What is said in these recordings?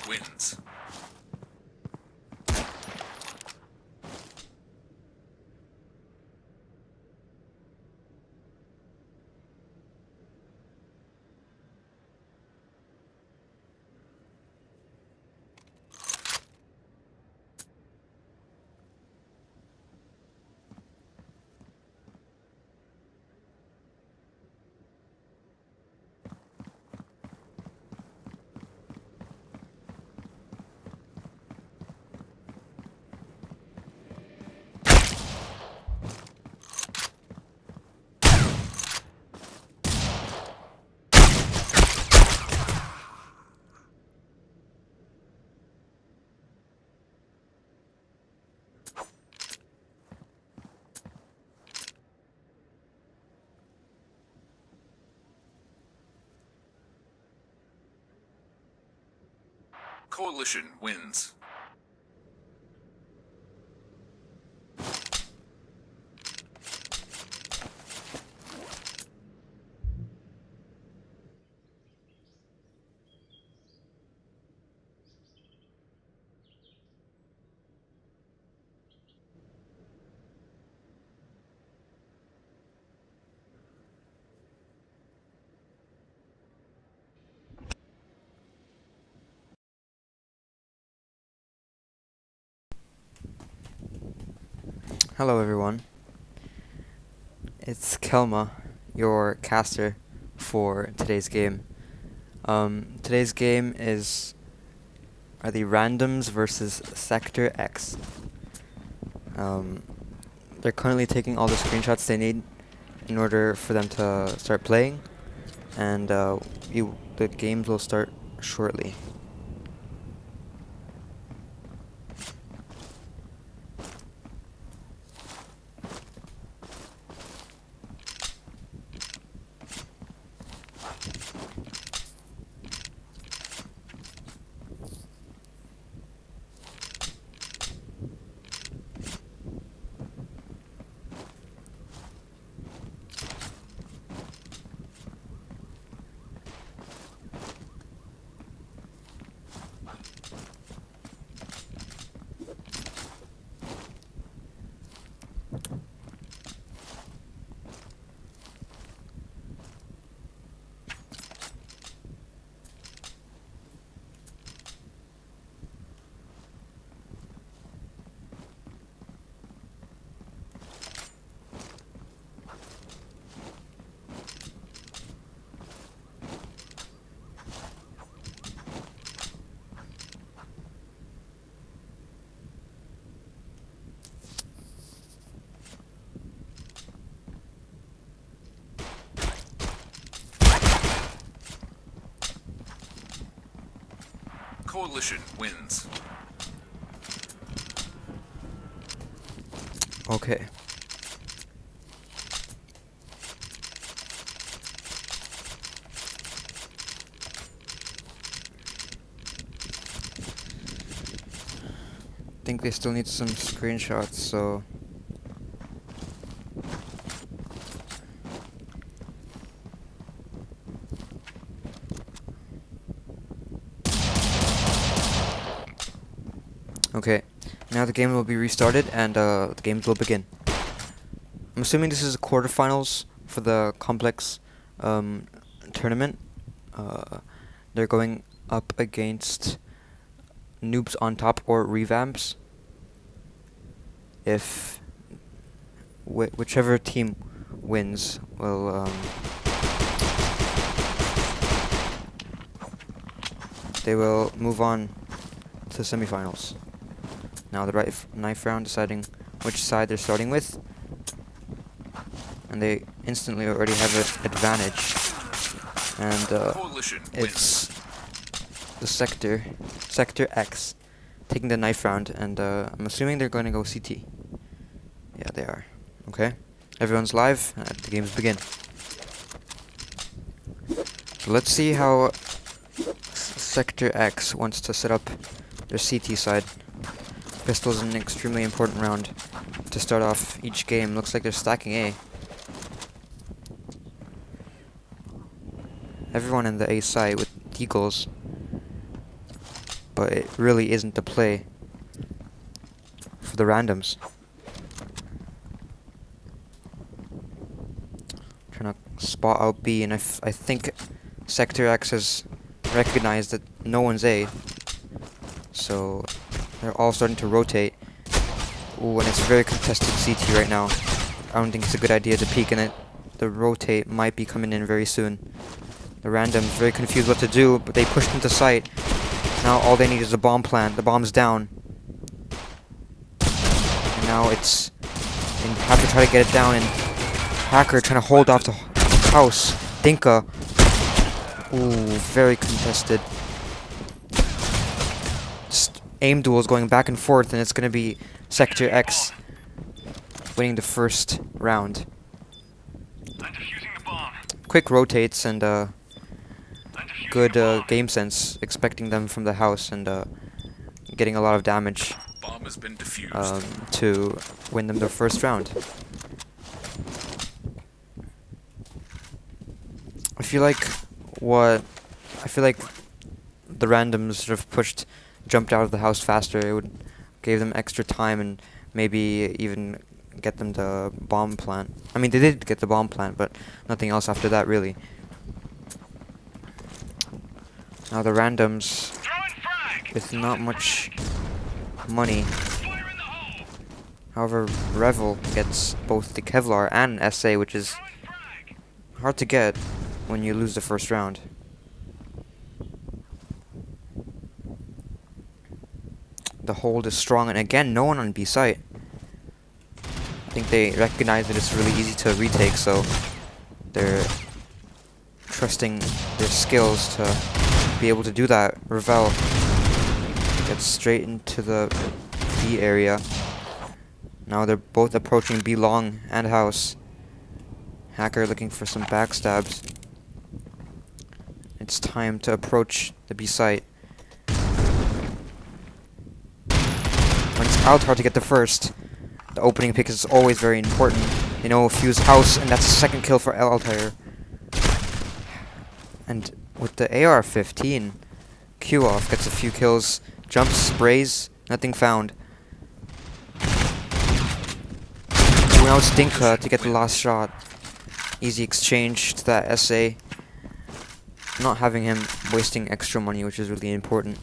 wins. Coalition wins. Hello everyone, it's Kelma, your caster for today's game. Today's game are the Randomz versus SectorX. They're currently taking all the screenshots they need in order for them to start playing, and the games will start shortly. Coalition wins. Okay. I think they still need some screenshots, so okay, now the game will be restarted and the games will begin. I'm assuming this is the quarterfinals for the complex tournament. They're going up against Noobs on Top or Revamps. If whichever team wins will they will move on to semifinals. Now the ninth round deciding which side they're starting with, and they instantly already have an advantage. And it's the SectorX taking the ninth round, and I'm assuming they're going to go CT. Yeah, they are. Okay, everyone's live. The games begin. So let's see how SectorX wants to set up their CT side. Pistol's an extremely important round to start off each game. Looks like they're stacking A. Everyone in the A side with deagles. but it really isn't the play for the Randomz. Trying to spot out B, and I think SectorX has recognized that no one's A, so they're all starting to rotate. Ooh, and it's very contested CT right now. I don't think it's a good idea to peek in it. The rotate might be coming in very soon. The Randomz very confused what to do, but they pushed into sight. Now all they need is a bomb plant. The bomb's down. And now it's... they have to try to get it down, and Hacker trying to hold off the house. Dinka. Ooh, very contested. Just aim duels going back and forth, and it's going to be SectorX winning the first round. Quick rotates and good game sense, expecting them from the house and getting a lot of damage Bomb has been defused. to win them their first round. I feel like the Randomz sort of jumped out of the house faster. It would gave them extra time and maybe even get them the bomb plant. I mean, they did get the bomb plant, but nothing else after that, really. Now the Randomz, with not much money. However, Revel gets both the Kevlar and an SA, which is hard to get when you lose the first round. The hold is strong, and again, no one on B site. I think they recognize that it's really easy to retake, so they're trusting their skills to be able to do that. Revel gets straight into the B area. Now they're both approaching B long and house. Hacker looking for some backstabs. It's time to approach the B site. When it's out, hard to get the first. The opening pick is always very important. You know, fuse house, and that's a second kill for Altair. And with the AR-15, Q-Off gets a few kills, jumps, sprays, nothing found. Now it's Dinka to get the last shot. Easy exchange to that SA. Not having him wasting extra money, which is really important.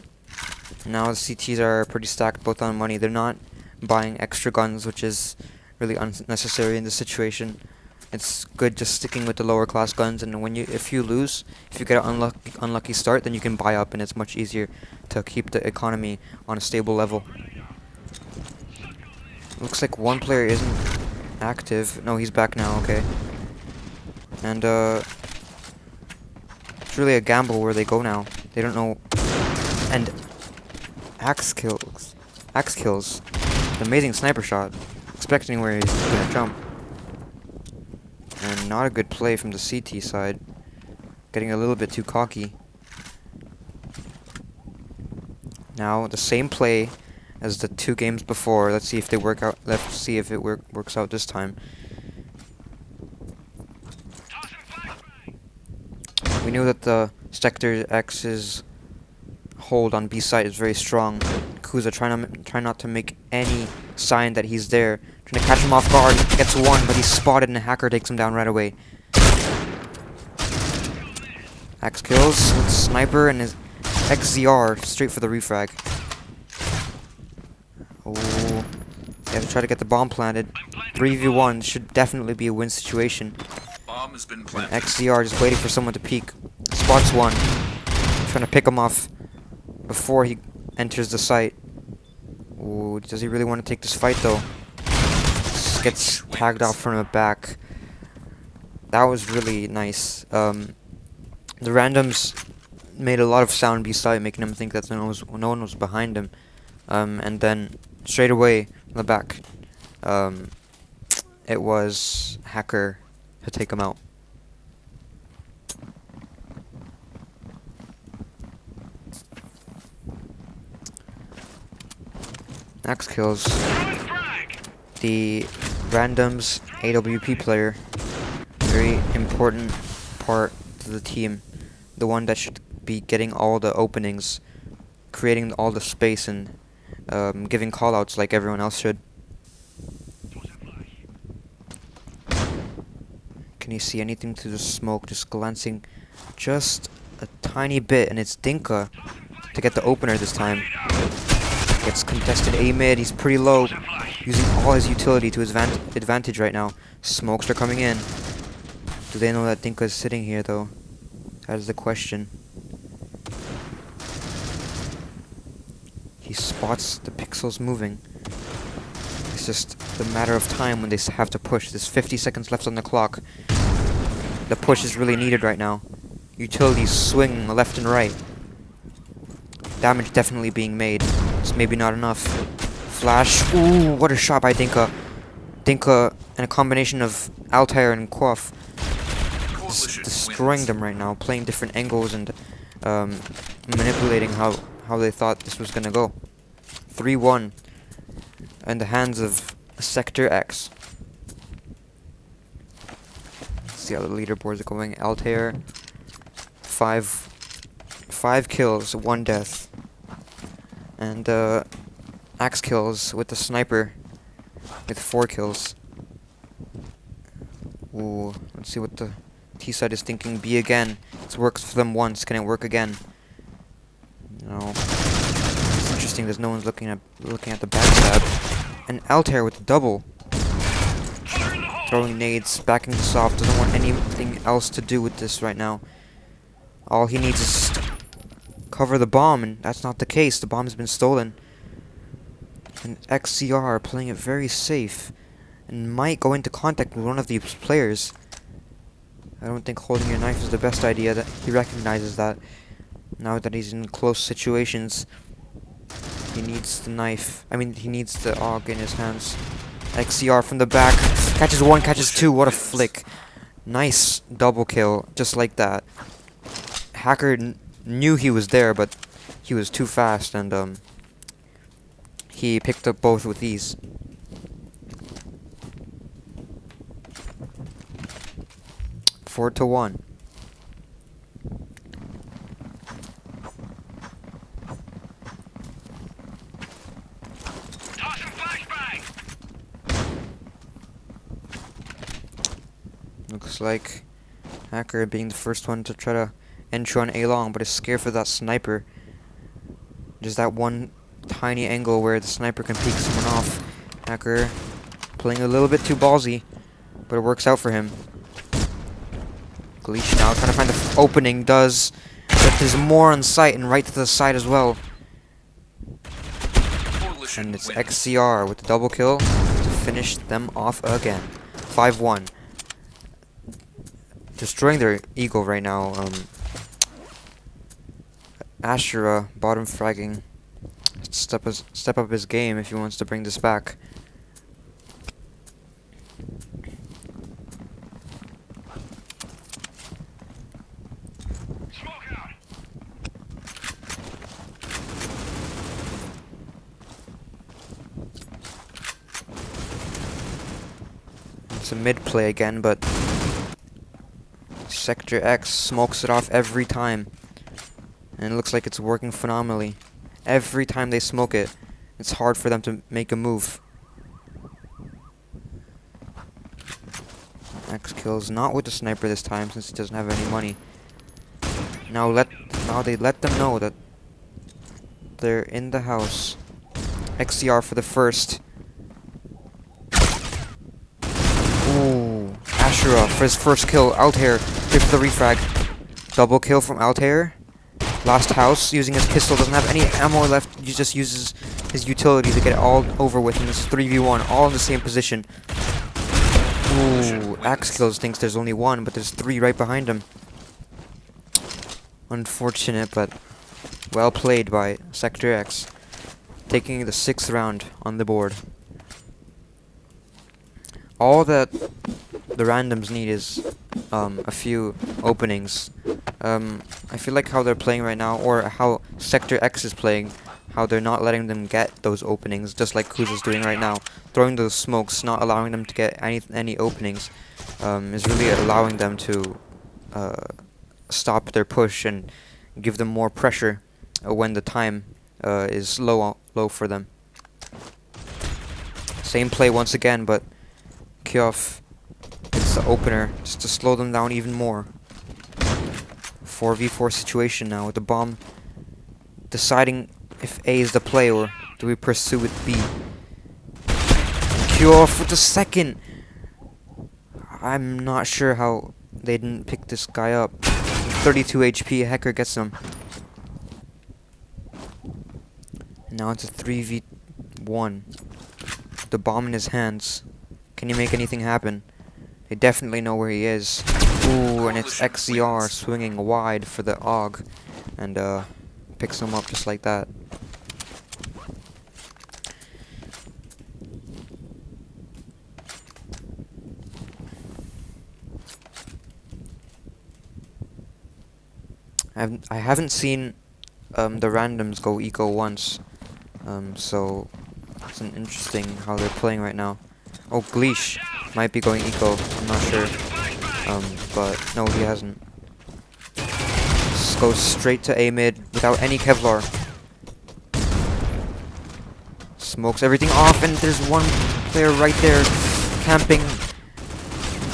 Now the CTs are pretty stacked both on money. They're not buying extra guns, which is really unnecessary in this situation. It's good just sticking with the lower class guns, and if you get an unlucky start, then you can buy up, and it's much easier to keep the economy on a stable level. Looks like one player isn't active. No, he's back now, okay. And it's really a gamble where they go now. They don't know. And Axe kills. An amazing sniper shot. Expecting where he's gonna jump. And not a good play from the CT side. Getting a little bit too cocky. Now the same play as the two games before. Let's see if they work out. Let's see if it works out this time. We knew that the SectorX's hold on B site is very strong. Kuza trying not to make any sign that he's there. Trying to catch him off guard. Gets one, but he's spotted, and a Hacker takes him down right away. Axe kills with sniper and his XZR straight for the refrag. Oh, they have to try to get the bomb planted. 3v1 should definitely be a win situation. Bomb has been And planted. XZR just waiting for someone to peek. Spots one. Trying to pick him off before he enters the site. Ooh, does he really want to take this fight though? Just gets tagged off from the back. That was really nice. The Randomz made a lot of sound B side, making him think that no one was behind him. And then straight away in the back, it was Hacker to take him out. Axe kills the Randomz AWP player. Very important part to the team. The one that should be getting all the openings. creating all the space and giving callouts like everyone else should. Can you see anything through the smoke? Just glancing just a tiny bit, and it's Dinka to get the opener this time. Gets contested A mid. He's pretty low, using all his utility to his advantage right now. Smokes are coming in. Do they know that Dinka is sitting here though? That is the question. He spots the pixels moving. It's just a matter of time when they have to push. There's 50 seconds left on the clock. The push is really needed right now. Utilities swing left and right. Damage definitely being made. It's maybe not enough. Flash. Ooh, what a shot by Dinka. Dinka and a combination of Altair and Quaff destroying them right now, playing different angles and manipulating how they thought this was gonna go. 3-1 in the hands of SectorX. See how the leaderboards are going. Altair, 5 kills, 1 death, and Axe kills with the sniper with 4 kills. Ooh, let's see what the T side is thinking. B again. It's worked for them once. Can it work again? No. It's interesting. There's no one's looking at the backstab. And Altair with the double. Throwing nades, backing soft, doesn't want anything else to do with this right now. All he needs is to cover the bomb, and that's not the case. The bomb has been stolen. And XCR playing it very safe, and might go into contact with one of these players. I don't think holding your knife is the best idea. That he recognizes that. Now that he's in close situations, he needs the knife. I mean, he needs the AUG in his hands. XCR from the back. Catches 1, catches 2. What a flick. Nice double kill. Just like that. Hacker knew he was there, but he was too fast, and he picked up both with ease. Four to 1. Looks like Hacker being the first one to try to enter on A-long, but is scared for that sniper. Just that one tiny angle where the sniper can peek someone off. Hacker playing a little bit too ballsy, but it works out for him. Gleesh now trying to find the opening, does, but there's more on sight and right to the side as well. And it's XCR with the double kill to finish them off again. 5-1. Destroying their ego right now. Ashura bottom fragging. Step up his game if he wants to bring this back. It's a mid play again, but SectorX smokes it off every time. And it looks like it's working phenomenally. Every time they smoke it, it's hard for them to make a move. X kills not with the sniper this time, since he doesn't have any money. Now they let them know that they're in the house. XCR for the first. Ooh, Ashura for his first kill. Altair here for the refrag. Double kill from Altair. Last house, using his pistol, doesn't have any ammo left. He just uses his utility to get it all over with, and this is 3v1, all in the same position. Ooh, Axe Kills thinks there's only 1, but there's 3 right behind him. Unfortunate, but well played by SectorX, taking the 6th round on the board. All that the Randomz need is a few openings. I feel like how they're playing right now, or how SectorX is playing, how they're not letting them get those openings, just like Kuza's doing right now. Throwing those smokes, not allowing them to get any openings, is really allowing them to stop their push and give them more pressure when the time is low for them. Same play once again, but Kioff gets the opener just to slow them down even more. 4v4 situation now with the bomb deciding if A is the play or do we pursue with B. Kioff with the second. I'm not sure how they didn't pick this guy up. 32 HP, Hacker gets him. Now it's a 3v1. The bomb in his hands. Can he make anything happen? They definitely know where he is. Ooh, and it's XCR swinging wide for the AUG. And picks him up just like that. I haven't seen the Randomz go eco once, so it's an interesting how they're playing right now. Oh, Gleesh might be going eco, I'm not sure, but no, he hasn't. Just goes straight to A mid without any Kevlar. Smokes everything off, and there's one player right there camping.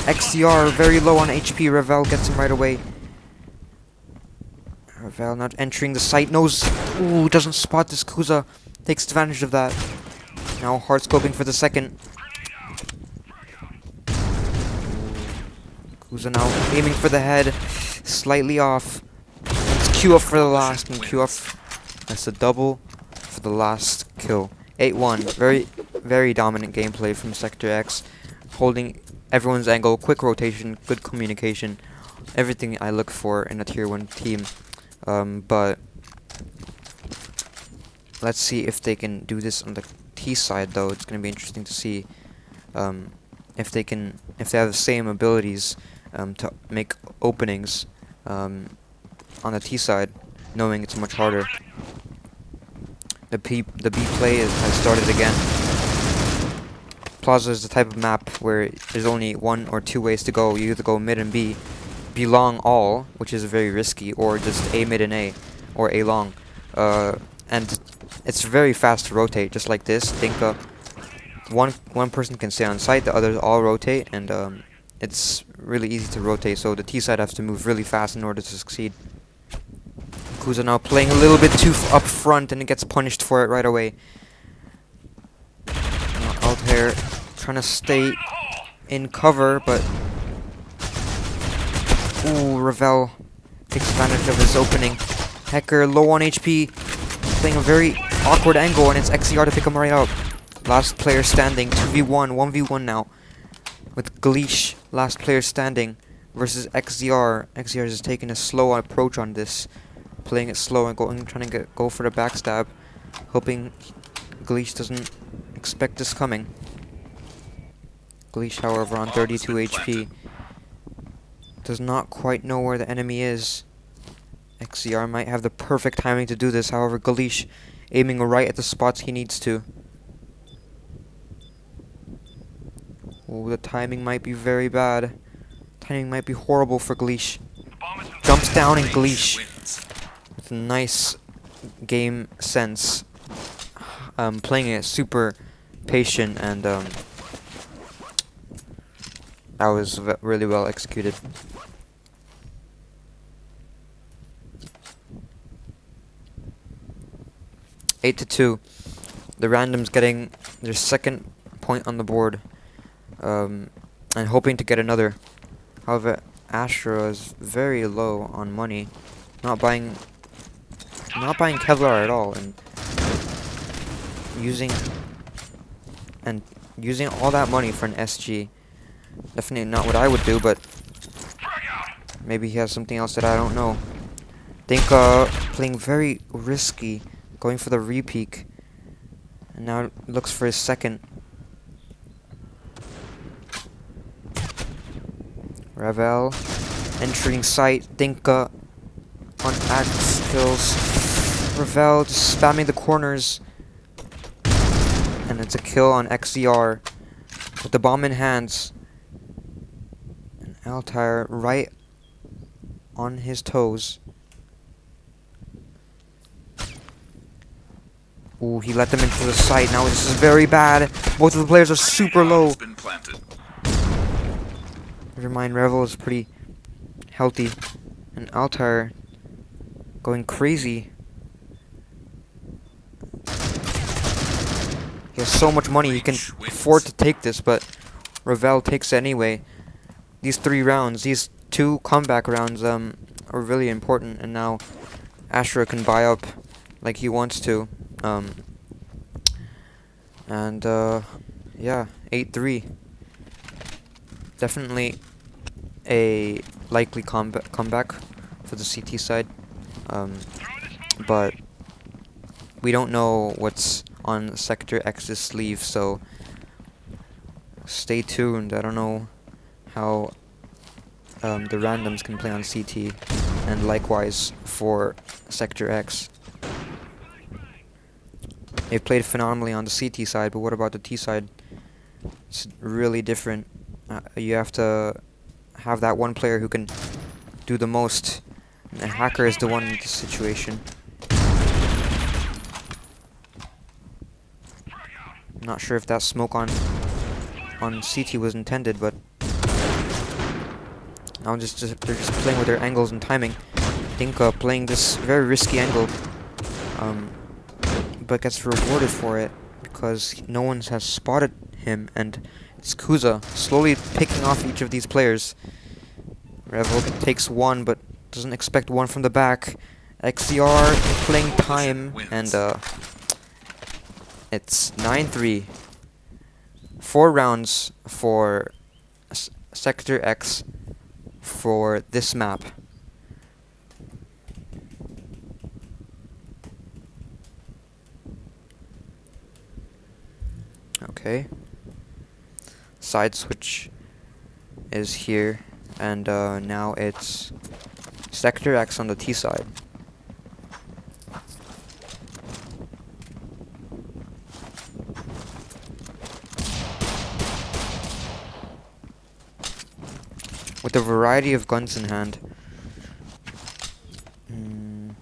XCR very low on HP. Ravel gets him right away. Ravel not entering the site, knows. Ooh, doesn't spot this. Kuza takes advantage of that. Now hard scoping for the second. Kuza now aiming for the head, slightly off. It's Kioff for the last, and Kioff that's a double for the last kill. 8-1. Very, very dominant gameplay from SectorX, holding everyone's angle, quick rotation, good communication, everything I look for in a tier 1 team. But let's see if they can do this on the T side, though. It's going to be interesting to see if they have the same abilities to make openings on the T side, knowing it's much harder. The B play has started again. Plaza is the type of map where there's only one or two ways to go. You either go mid and B, B long all, which is very risky, or just A mid and A, or A long. And it's very fast to rotate, just like this. Think one person can stay on site, the others all rotate, and it's really easy to rotate. So the T side has to move really fast in order to succeed. Kuza now playing a little bit too up front, and it gets punished for it right away. Altair trying to stay in cover, but ooh, Ravel takes advantage of his opening. Hacker low on HP, playing a very awkward angle, and it's XCR to pick him right up. Last player standing, 2v1, 1v1 now, with Gleesh, last player standing, versus XCR. XCR is taking a slow approach on this, playing it slow and trying to go for the backstab, hoping Gleesh doesn't expect this coming. Gleesh, however, on 32 HP, does not quite know where the enemy is. XCR might have the perfect timing to do this, however, Gleesh aiming right at the spots he needs to. Oh, the timing might be very bad. Timing might be horrible for Gleesh. Jumps down, and Gleesh, with nice game sense, playing it super patient, and that was really well executed. Eight to 2. The Randomz getting their second point on the board, and hoping to get another. However, Astra is very low on money, not buying Kevlar at all, and using all that money for an SG. Definitely not what I would do, but maybe he has something else that I don't know. Think playing very risky, going for the re-peek, and now looks for his second. Ravel entering site. Dinka on axe kills. Ravel just spamming the corners, and it's a kill on XCR with the bomb in hands. And Altair right on his toes. Ooh, he let them into the site. Now this is very bad. Both of the players are super low. Has been planted. Never mind, Revel is pretty healthy. And Altair going crazy. He has so much money, he can afford to take this, but Revel takes it anyway. These 3 rounds, these 2 comeback rounds, are really important, and now Ashra can buy up like he wants to. Yeah, 8-3. Definitely a likely comeback for the CT side. But we don't know what's on SectorX's sleeve, so stay tuned. I don't know how the Randomz can play on CT, and likewise for SectorX. They've played phenomenally on the CT side, but what about the T side? It's really different. You have to have that one player who can do the most. And the hacker is the one in this situation. I'm not sure if that smoke on CT was intended, but now they're just playing with their angles and timing. Dinka playing this very risky angle, but gets rewarded for it because no one has spotted him, and it's Kuza slowly picking off each of these players. Revel takes one, but doesn't expect one from the back. XCR playing time, and it's 9-3. 4 rounds for SectorX for this map. Okay. Side switch is here, and now it's SectorX on the T side. With a variety of guns in hand. And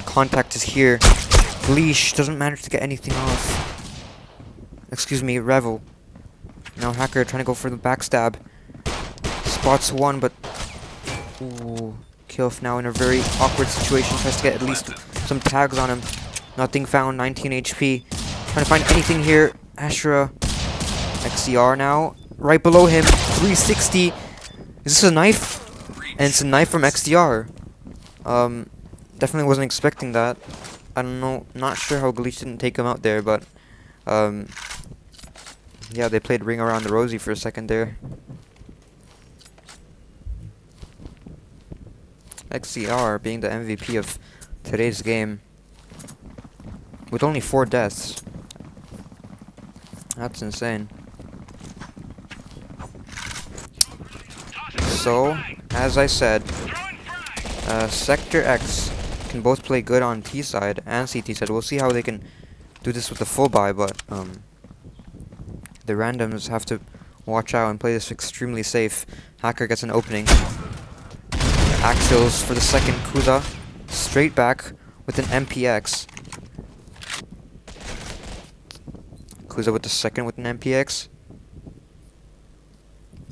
contact is here. Leash doesn't manage to get anything off. Excuse me, Revel. Now Hacker trying to go for the backstab. Spots one, but ooh, Kilf now in a very awkward situation. Tries to get at least some tags on him. Nothing found. 19 HP. Trying to find anything here. Ashra, XCR now, right below him, 360. Is this a knife? And it's a knife from XDR. Definitely wasn't expecting that. I don't know, not sure how Glitch didn't take him out there, but yeah, they played Ring Around the Rosie for a second there. XCR being the MVP of today's game with only 4 deaths. That's insane. So, as I said, SectorX can both play good on T side and CT side. We'll see how they can do this with the full buy, but the Randomz have to watch out and play this extremely safe. Hacker gets an opening. Axials for the second. Kuza straight back with an MPX. Kuza with the second with an MPX.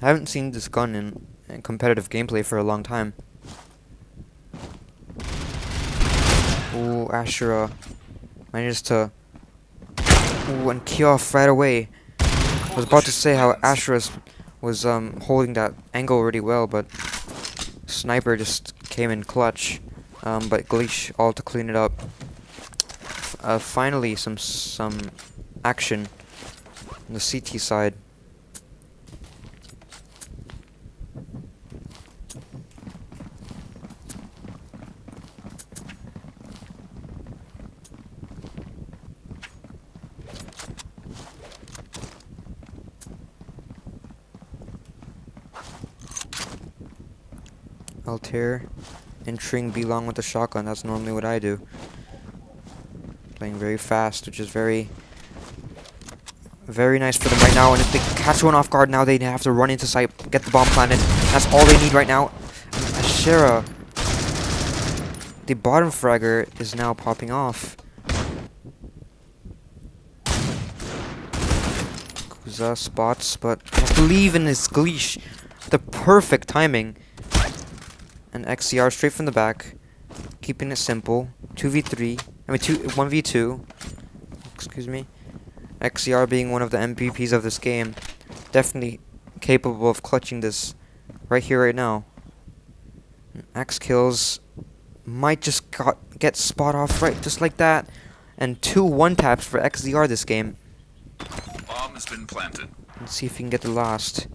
I haven't seen this gun in competitive gameplay for a long time. Ooh, Ashura manages to... Ooh, and key off right away. I was about to say how Ashura was holding that angle really well, but Sniper just came in clutch. But Glitch all to clean it up. Finally, some action on the CT side. Altair entering B-long with the shotgun. That's normally what I do. Playing very fast, which is very nice for them right now. And if they catch one off guard now, they have to run into sight, get the bomb planted. That's all they need right now. Ashera the bottom fragger is now popping off. Kuza spots, but has to leave in his Gleesh. The perfect timing. And XCR straight from the back, keeping it simple. 2v3. I mean, 1v2. Excuse me. XCR being one of the MVPs of this game, definitely capable of clutching this right here, right now. Axe kills might just get spot off right, just like that. And 2 1-taps for XCR this game. Bomb has been planted. Let's see if he can get the last.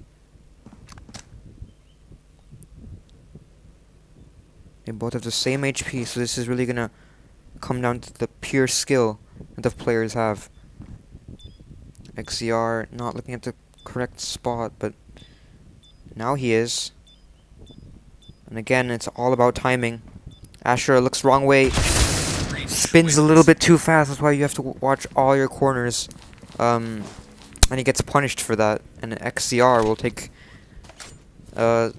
They both have the same HP, so this is really gonna come down to the pure skill that the players have. XCR not looking at the correct spot, but now he is. And again, it's all about timing. Asher looks wrong way, spins a little bit too fast. That's why you have to watch all your corners. And he gets punished for that. And XCR will take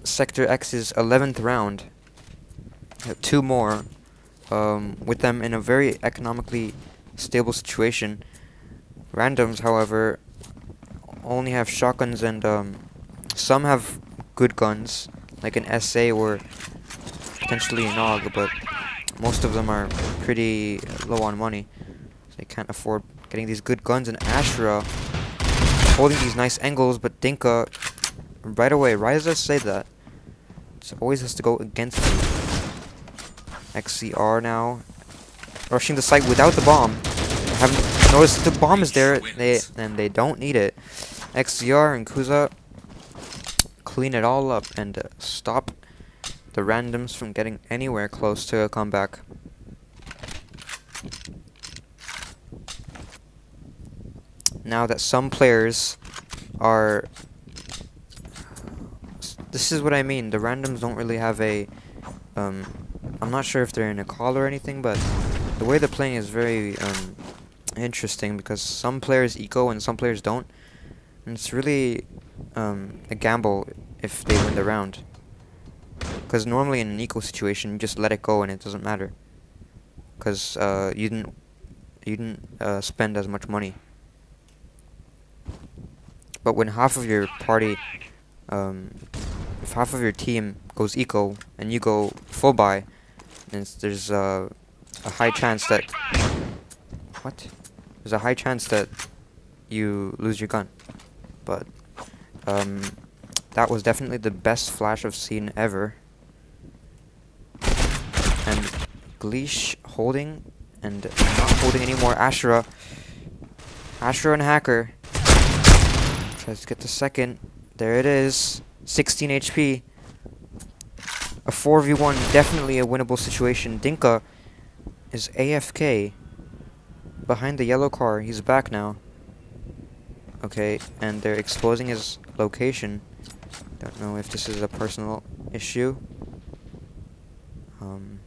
Sector X's 11th round. 2 more, with them in a very economically stable situation. Randomz, however, only have shotguns, and some have good guns, like an SA or potentially an AUG, but most of them are pretty low on money, so they can't afford getting these good guns. And Ashura holding these nice angles, but Dinka right away, right as I say that, it always has to go against him. XCR now rushing the site without the bomb. I haven't noticed the bomb is there, and they don't need it. XCR and Kuza clean it all up and stop the Randomz from getting anywhere close to a comeback. Now that some players are... This is what I mean. The Randomz don't really have a... I'm not sure if they're in a call or anything, but the way they're playing is very interesting, because some players eco and some players don't. And it's really a gamble if they win the round. Because normally in an eco situation, you just let it go and it doesn't matter. Because you didn't spend as much money. But when half of your party, if half of your team goes eco and you go full buy, then there's a high chance that there's a high chance that you lose your gun. But that was definitely the best flash I've seen ever. And Gleesh holding and not holding anymore. Ashura and Hacker tries to get the second. There it is. 16 HP. A 4v1, definitely a winnable situation. Dinka is AFK behind the yellow car. He's back now. Okay, and they're exposing his location. Don't know if this is a personal issue. And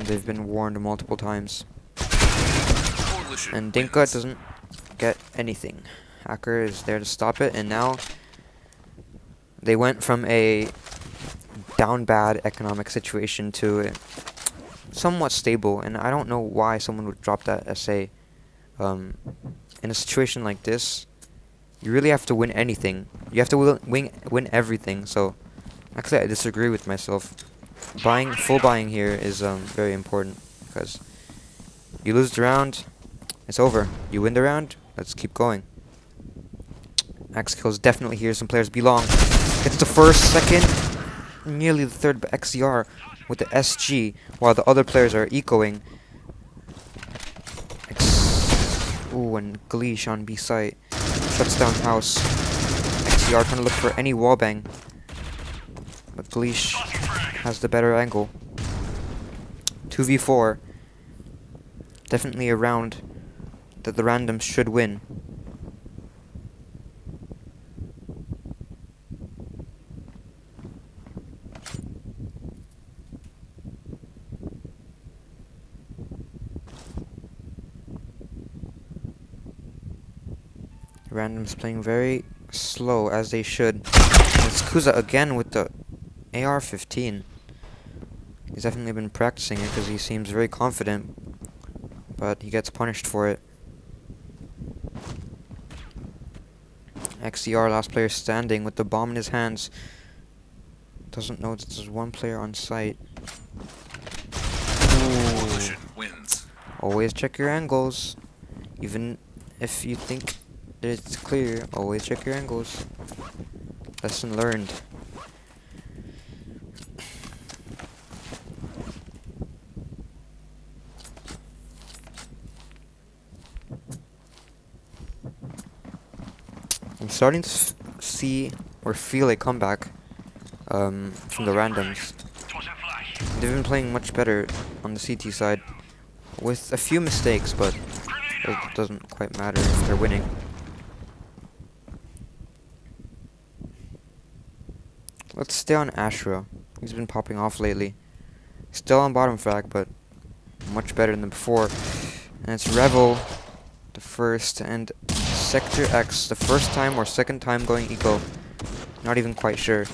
they've been warned multiple times. And Dinka doesn't get anything. Hacker is there to stop it, and now they went from a down bad economic situation to a somewhat stable, and I don't know why someone would drop that SA. In a situation like this, you really have to win anything. You have to win everything. So actually I disagree with myself. Full buying here is very important, because you lose the round, it's over. You win the round, let's keep going. Axe kills definitely here. Some players belong. Gets the first, second, nearly the third, but XCR with the SG, while the other players are ecoing. Ooh, and Gleesh on B site shuts down house. XCR trying to look for any wallbang, but Gleesh has the better angle. 2v4. Definitely a round that the Randomz should win. Randomz playing very slow, as they should. It's Kuza again with the AR-15. He's definitely been practicing it because he seems very confident, but he gets punished for it. XCR, last player standing with the bomb in his hands. Doesn't know that there's one player on site. Coalition wins. Always check your angles. Even if you think that it's clear, always check your angles. Lesson learned. I'm starting to see or feel a comeback from the Randomz. They've been playing much better on the CT side, with a few mistakes, but it doesn't quite matter if they're winning. Let's stay on Ashra. He's been popping off lately. Still on bottom frag, but much better than before. And it's Revel, the first, and SectorX, the first time or second time going eco. Not even quite sure.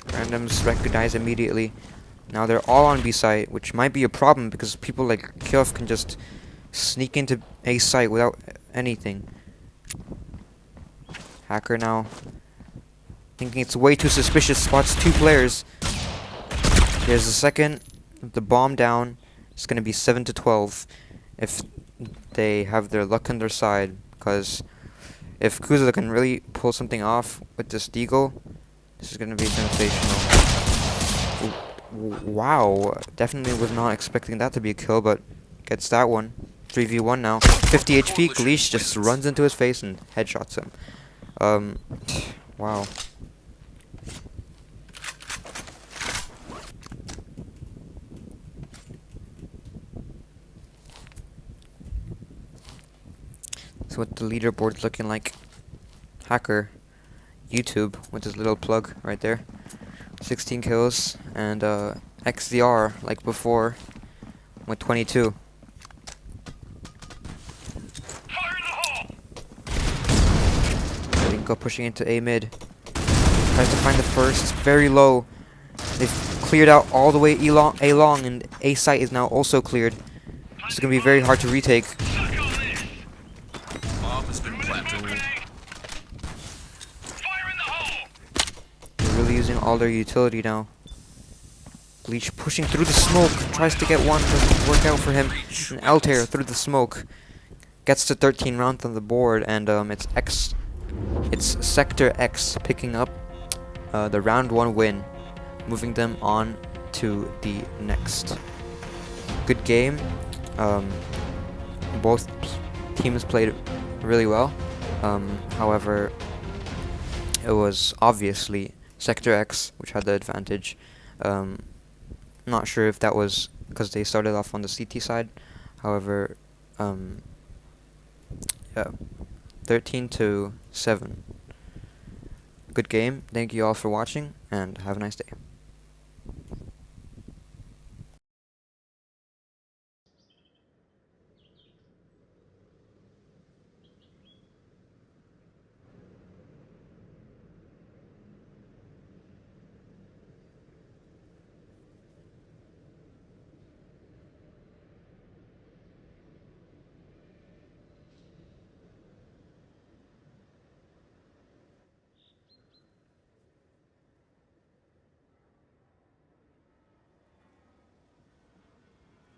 Randomz recognize immediately. Now they're all on B site, which might be a problem because people like Kiof can just sneak into A site without anything. Hacker now thinking it's way too suspicious, spots two players. There's the second, the bomb down. It's gonna be 7-12 if they have their luck on their side, because if Kuza can really pull something off with this deagle, this is gonna be sensational. Wow, definitely was not expecting that to be a kill, but gets that one. 3v1 now. 50 HP, Gleesh just runs into his face and headshots him. Wow. So what the leaderboard's looking like. Hacker, YouTube, with his little plug right there. 16 kills, and XDR, like before, with 22. Linko pushing into A mid. Tries to find the first, very low. They've cleared out all the way A long, and A site is now also cleared. This is going to be very hard to retake. Bomb has been planted. They're really using all their utility now. Bleach pushing through the smoke, tries to get one, doesn't work out for him. And Altair through the smoke gets to 13 rounds on the board, and it's SectorX picking up the round 1 win, moving them on to the next. Good game. Both teams played really well. However, it was obviously SectorX which had the advantage. Not sure if that was because they started off on the CT side. However, yeah, 13-7. Good game. Thank you all for watching, and have a nice day.